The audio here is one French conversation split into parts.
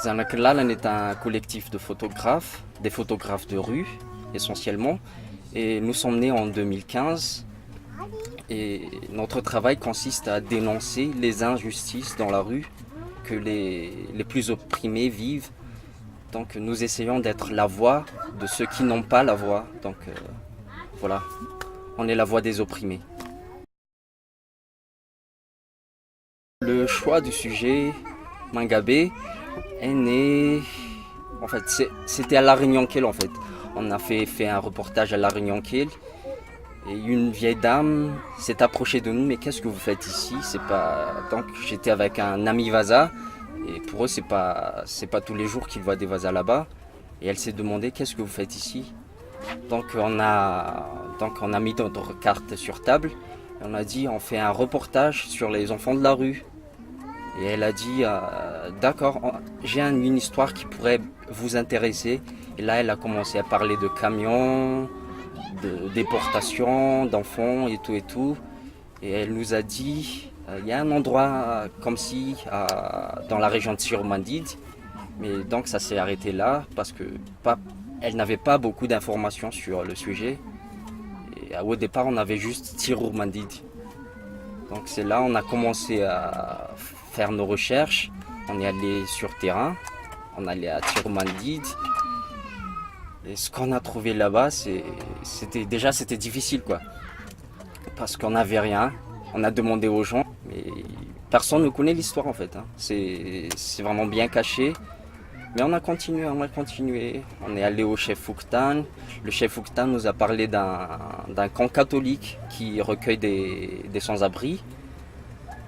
Zanaklalan est un collectif de photographes, des photographes de rue essentiellement. Et nous sommes nés en 2015 et notre travail consiste à dénoncer les injustices dans la rue que les plus opprimés vivent. Donc nous essayons d'être la voix de ceux qui n'ont pas la voix. Donc voilà, on est la voix des opprimés. Le choix du sujet Mangabé est né. En fait, c'était à La Réunion-Quelle en fait. On a fait un reportage à La Réunion-Quelle et une vieille dame s'est approchée de nous. Mais qu'est-ce que vous faites ici? C'est pas. Donc j'étais avec un ami Vasa et pour eux c'est pas tous les jours qu'ils voient des Vasas là-bas. Et elle s'est demandé qu'est-ce que vous faites ici? Donc on a mis notre carte sur table et on a dit on fait un reportage sur les enfants de la rue. Et elle a dit d'accord, j'ai une histoire qui pourrait vous intéresser. Et là elle a commencé à parler de camions, de déportation d'enfants et tout et tout. Et elle nous a dit il y a un endroit comme si dans la région de Tiromandide. Mais donc ça s'est arrêté là parce que elle n'avait pas beaucoup d'informations sur le sujet. Et au départ on avait juste Tiromandide. Donc c'est là on a commencé à faire nos recherches. On est allé sur terrain, on est allé à Tiromandide. Et ce qu'on a trouvé là-bas, c'était difficile quoi. Parce qu'on n'avait rien. On a demandé aux gens, mais personne ne connaît l'histoire en fait. C'est vraiment bien caché. Mais on a continué. On est allé au chef Fouktan. Le chef Fouktan nous a parlé d'un camp catholique qui recueille des sans-abri.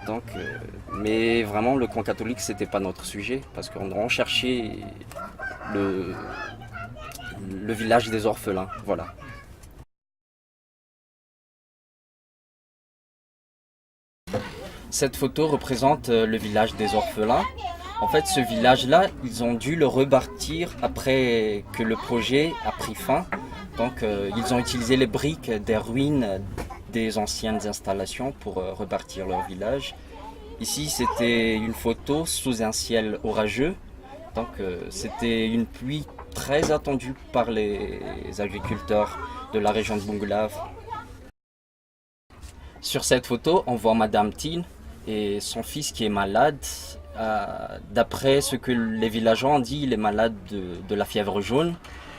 Donc, mais vraiment, le camp catholique, c'était pas notre sujet parce qu'on cherchait le village des orphelins. Voilà. Cette photo représente le village des orphelins. En fait, ce village-là, ils ont dû le rebâtir après que le projet a pris fin. Donc, ils ont utilisé les briques des ruines des anciennes installations pour rebâtir leur village. Ici, c'était une photo sous un ciel orageux. Donc, c'était une pluie très attendue par les agriculteurs de la région de Bungulav. Sur cette photo, on voit Madame Tin et son fils qui est malade. D'après ce que les villageois ont dit, il est malade de la fièvre jaune.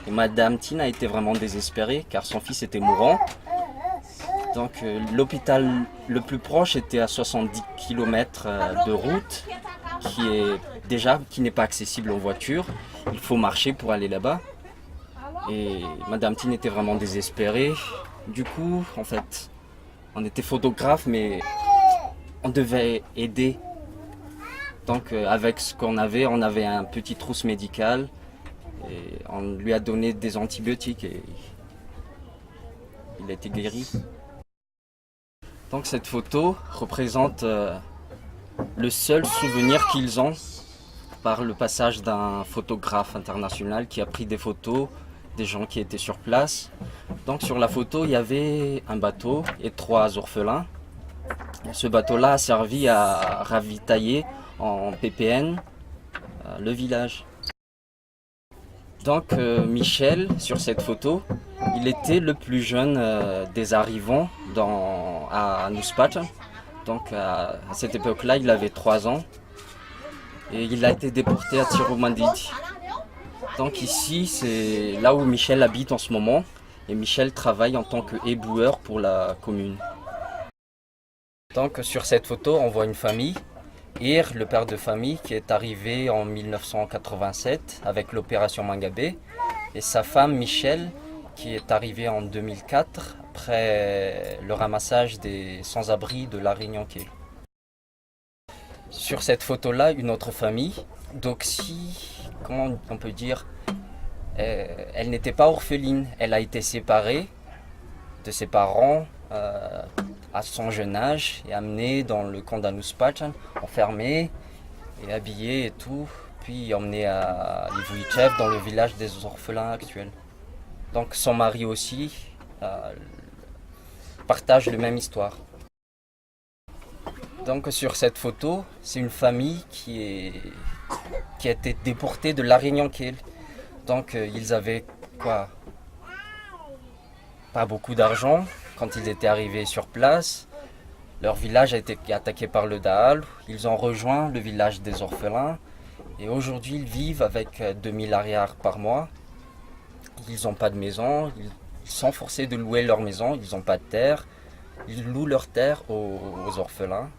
Et Madame Tin a été vraiment désespérée car son fils était mourant. Donc l'hôpital le plus proche était à 70 km de route, qui n'est pas accessible en voiture. Il faut marcher pour aller là-bas. Et Madame Tin était vraiment désespérée. Du coup, en fait, on était photographe, mais on devait aider. Donc avec ce qu'on avait, on avait un petit trousse médical et on lui a donné des antibiotiques et il a été guéri. Donc cette photo représente le seul souvenir qu'ils ont par le passage d'un photographe international qui a pris des photos des gens qui étaient sur place. Donc sur la photo, il y avait un bateau et 3 orphelins. Ce bateau-là a servi à ravitailler en ppn le village. Donc Michel, sur cette photo, il était le plus jeune des arrivants à Nuspata. Donc à cette époque-là, il avait 3 ans et il a été déporté à Tiromandide. Donc ici, c'est là où Michel habite en ce moment et Michel travaille en tant qu'éboueur pour la commune. Donc sur cette photo, on voit une famille. Ir, le père de famille, qui est arrivé en 1987 avec l'opération Mangabé, et sa femme Michel, qui est arrivée en 2004 après le ramassage des sans-abri de La Réunion-Quelle. Sur cette photo-là, une autre famille, Doxy, comment on peut dire, elle n'était pas orpheline, elle a été séparée de ses parents à son jeune âge et amenée dans le camp d'Anuspatchan, enfermée et habillée et tout, puis emmenée à Ivuichev dans le village des orphelins actuels. Donc son mari aussi partage la même histoire. Donc sur cette photo, c'est une famille qui qui a été déporté de La Réunion-Kiel. Donc ils avaient quoi? Pas beaucoup d'argent quand ils étaient arrivés sur place. Leur village a été attaqué par le Dahal. Ils ont rejoint le village des orphelins. Et aujourd'hui, ils vivent avec 2000 arrières par mois. Ils n'ont pas de maison. Ils sont forcés de louer leur maison. Ils n'ont pas de terre. Ils louent leur terre aux orphelins.